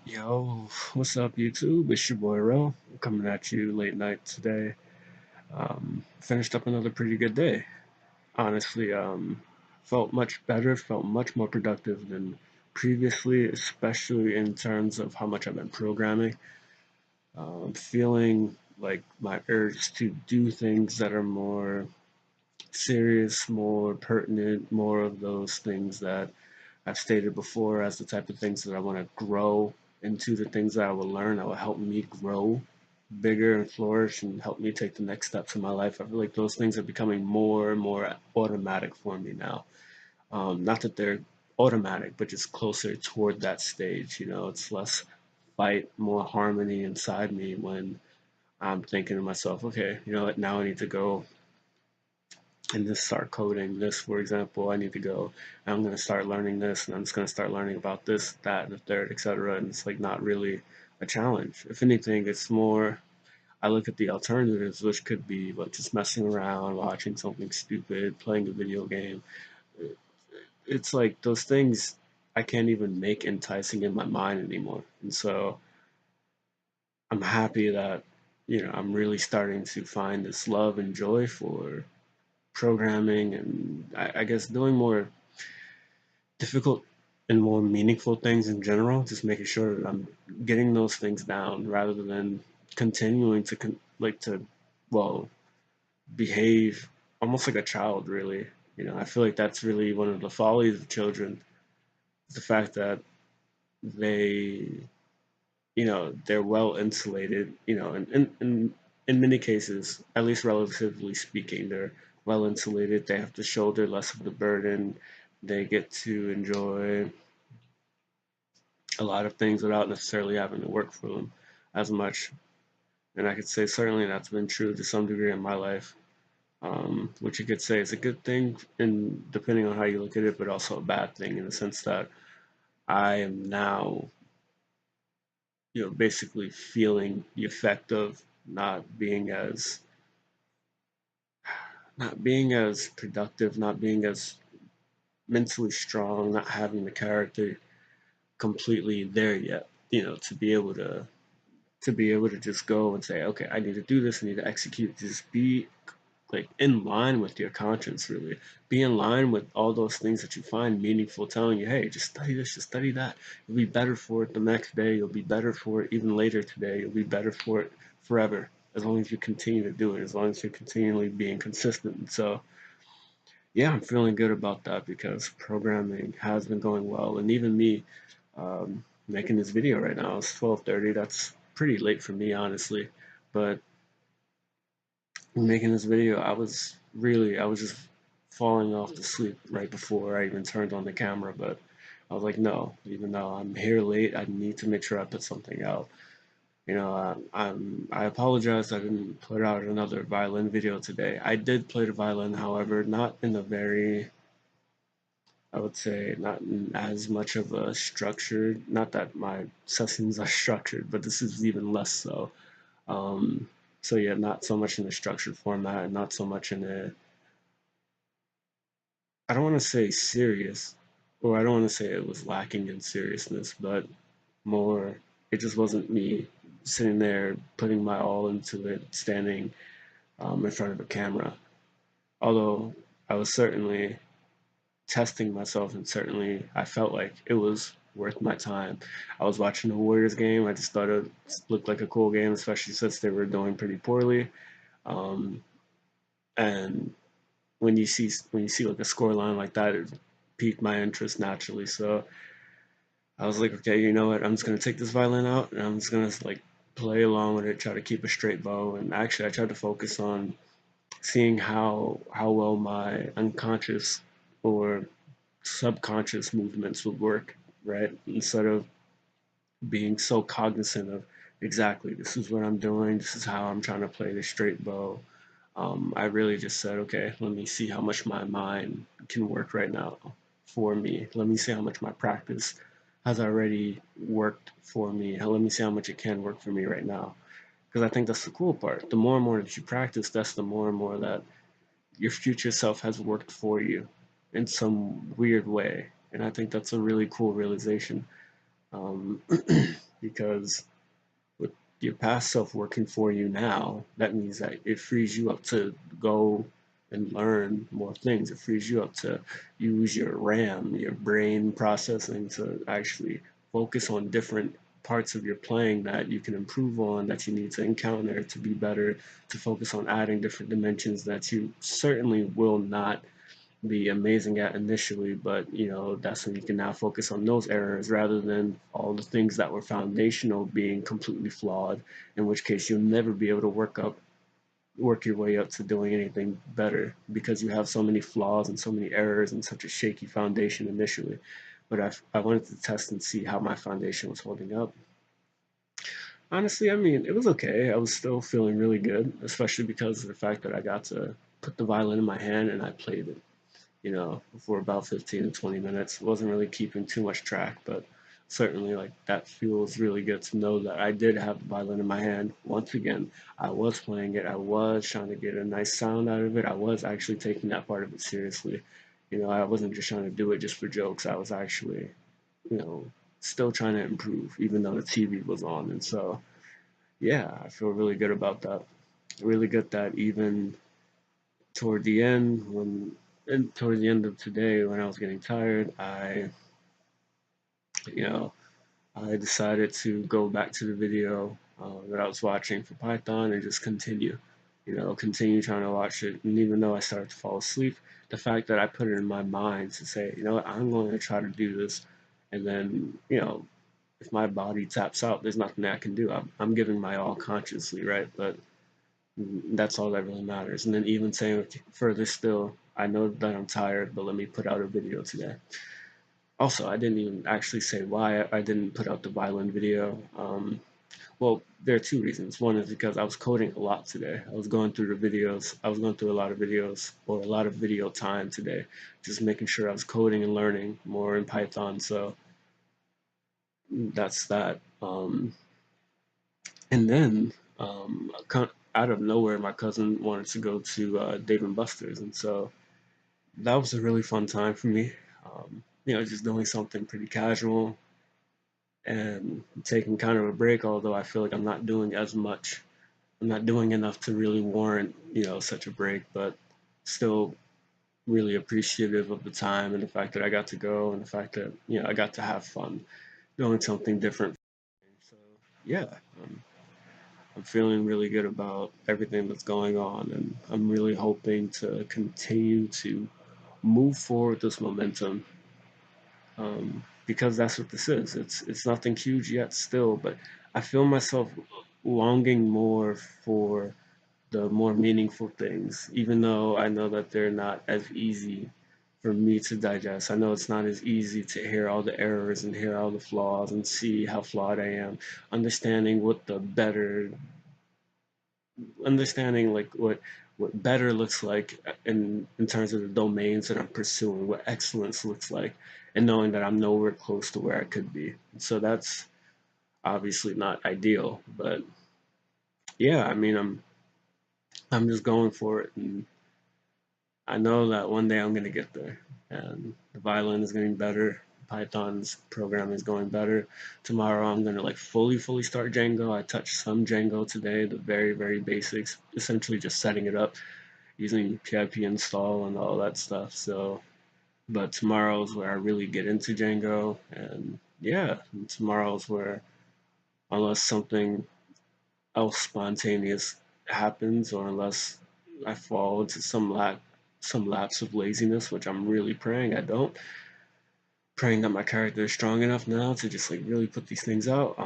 Yo, what's up, YouTube? It's your boy Ro, coming at you late night today. Finished up another pretty good day. Honestly, felt much better, felt much more productive than previously, especially in terms of how much I've been programming. Feeling like my urge to do things that are more serious, more pertinent, more of those things that I've stated before as the type of things that I want to grow into, the things that I will learn that will help me grow bigger and flourish and help me take the next steps in my life. I feel like those things are becoming more and more automatic for me now. Not that they're automatic, but just closer toward that stage. It's less fight, more harmony inside me when I'm thinking to myself, okay, you know what, now I need to go and just start coding this. For example, I need to go, I'm going to start learning this, and I'm just going to start learning about this, that, and the third, etc. And it's like not really a challenge. If anything, it's more, I look at the alternatives, which could be like just messing around, watching something stupid, playing a video game. It's like those things I can't even make enticing in my mind anymore. And so I'm happy that, I'm really starting to find this love and joy for programming, and I guess doing more difficult and more meaningful things in general, just making sure that I'm getting those things down rather than continuing to well, behave almost like a child, really. I feel like that's really one of the follies of children, the fact that they, they're well insulated, in many cases, at least relatively speaking, they're well insulated. They have to shoulder less of the burden. They get to enjoy a lot of things without necessarily having to work for them as much. And I could say certainly that's been true to some degree in my life, which you could say is a good thing, and depending on how you look at it, but also a bad thing in the sense that I am now, basically feeling the effect of not being as productive, not being as mentally strong, not having the character completely there yet, to be able to just go and say, okay, I need to do this, I need to execute, just be like in line with your conscience, really. Be in line with all those things that you find meaningful, telling you, hey, just study this, just study that. You'll be better for it the next day, you'll be better for it even later today, you'll be better for it forever, as long as you continue to do it, as long as you're continually being consistent. So yeah, I'm feeling good about that because programming has been going well, and even me making this video right now, it's 12:30. That's pretty late for me, honestly. But making this video, I was just falling off to sleep right before I even turned on the camera. But I was like, no, even though I'm here late, I need to make sure I put something out. I apologize I didn't put out another violin video today. I did play the violin, however, not in a very, I would say, not in as much of a structured, not that my sessions are structured, but this is even less so. Um, so yeah, not so much in a structured format, and not so much in a, I don't want to say serious, or I don't want to say it was lacking in seriousness, but more, it just wasn't me sitting there putting my all into it, standing in front of a camera. Although I was certainly testing myself, and certainly I felt like it was worth my time. I was watching the Warriors game. I just thought it looked like a cool game, especially since they were doing pretty poorly. Um, and when you see like a score line like that, it piqued my interest naturally. So I was like, okay, you know what? I'm just gonna take this violin out and I'm just gonna like play along with it, try to keep a straight bow. And actually, I tried to focus on seeing how well my unconscious or subconscious movements would work, right? Instead of being so cognizant of exactly this is what I'm doing, this is how I'm trying to play the straight bow. I really just said, okay, let me see how much my mind can work right now for me. Let me see how much my practice has already worked for me. Let me see how much it can work for me right now. Because I think that's the cool part. The more and more that you practice, that's the more and more that your future self has worked for you in some weird way. And I think that's a really cool realization. Um, because with your past self working for you now, that means that it frees you up to go and learn more things. It frees you up to use your RAM, your brain processing, to actually focus on different parts of your playing that you can improve on, that you need to encounter to be better, to focus on adding different dimensions that you certainly will not be amazing at initially, but that's when you can now focus on those errors rather than all the things that were foundational being completely flawed, in which case you'll never be able to work your way up to doing anything better because you have so many flaws and so many errors and such a shaky foundation initially. But I wanted to test and see how my foundation was holding up. Honestly, I mean, it was okay. I was still feeling really good, especially because of the fact that I got to put the violin in my hand and I played it, for about 15 to 20 minutes. Wasn't really keeping too much track, but certainly like that feels really good to know that I did have the violin in my hand. Once again, I was playing it. I was trying to get a nice sound out of it. I was actually taking that part of it seriously. I wasn't just trying to do it just for jokes. I was actually, you know, still trying to improve, even though the TV was on. And so, yeah, I feel really good about that. Really good that even toward the end when and toward the end of today when I was getting tired, you know I decided to go back to the video that I was watching for Python and just continue trying to watch it. And even though I started to fall asleep, the fact that I put it in my mind to say, what, I'm going to try to do this, and then if my body taps out, there's nothing I can do. I'm giving my all consciously, right? But that's all that really matters. And then even saying, okay, further still, I know that I'm tired, but let me put out a video today. Also, I didn't even actually say why I didn't put out the violin video. Well, there are two reasons. One is because I was coding a lot today. I was going through the videos. I was going through a lot of videos or a lot of video time today, just making sure I was coding and learning more in Python. So that's that. And then out of nowhere, my cousin wanted to go to Dave and Buster's, and so that was a really fun time for me. Just doing something pretty casual and taking kind of a break. Although I feel like I'm not doing as much. I'm not doing enough to really warrant such a break, but still really appreciative of the time and the fact that I got to go and the fact that I got to have fun doing something different. So yeah, um, I'm feeling really good about everything that's going on, and I'm really hoping to continue to move forward this momentum, because that's what this is. It's nothing huge yet still, but I feel myself longing more for the more meaningful things, even though I know that they're not as easy for me to digest. I know it's not as easy to hear all the errors and hear all the flaws and see how flawed I am, understanding what the better understanding like what better looks like in terms of the domains that I'm pursuing, what excellence looks like, and knowing that I'm nowhere close to where I could be. So that's obviously not ideal, but yeah, I mean, I'm just going for it, and I know that one day I'm gonna get there, and the violin is getting better. Python's program is going better. Tomorrow I'm gonna like fully start Django. I touched some Django today, the very basics, essentially just setting it up using pip install and all that stuff. So, but tomorrow's where I really get into Django, and yeah, and tomorrow's where, unless something else spontaneous happens, or unless I fall into some lapse of laziness, which I'm really praying I don't. Praying that my character is strong enough now to just like really put these things out.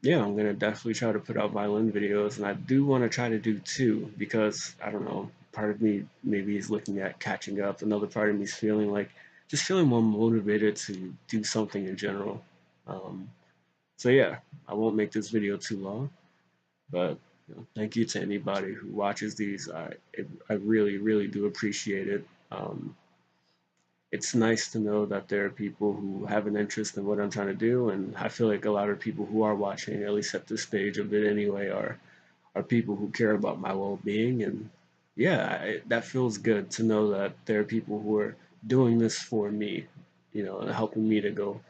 Yeah, I'm gonna definitely try to put out violin videos, and I do want to try to do two because I don't know. Part of me maybe is looking at catching up. Another part of me is feeling like just feeling more motivated to do something in general. Um, so yeah, I won't make this video too long. But thank you to anybody who watches these. I really do appreciate it. It's nice to know that there are people who have an interest in what I'm trying to do, and I feel like a lot of people who are watching, at least at this stage of it anyway, are people who care about my well-being. And yeah, that feels good to know that there are people who are doing this for me, and helping me to go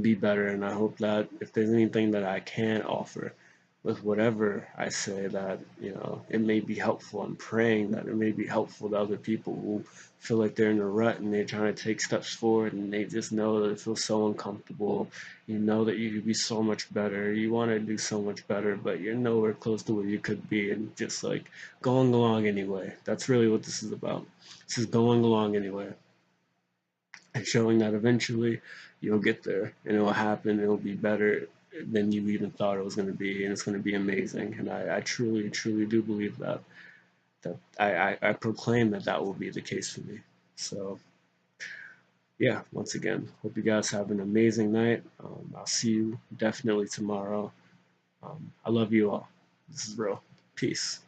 be better. And I hope that if there's anything that I can offer with whatever I say, that it may be helpful. I'm praying that it may be helpful to other people who feel like they're in a rut and they're trying to take steps forward and they just know that it feels so uncomfortable. You know that you could be so much better. You want to do so much better, but you're nowhere close to where you could be, and just like going along anyway. That's really what this is about. This is going along anyway and showing that eventually you'll get there and it'll happen. It'll be better than you even thought it was going to be, and it's going to be amazing. And I truly, truly do believe that. I proclaim that that will be the case for me. So yeah, once again, hope you guys have an amazing night. I'll see you definitely tomorrow. I love you all. This is real. Peace.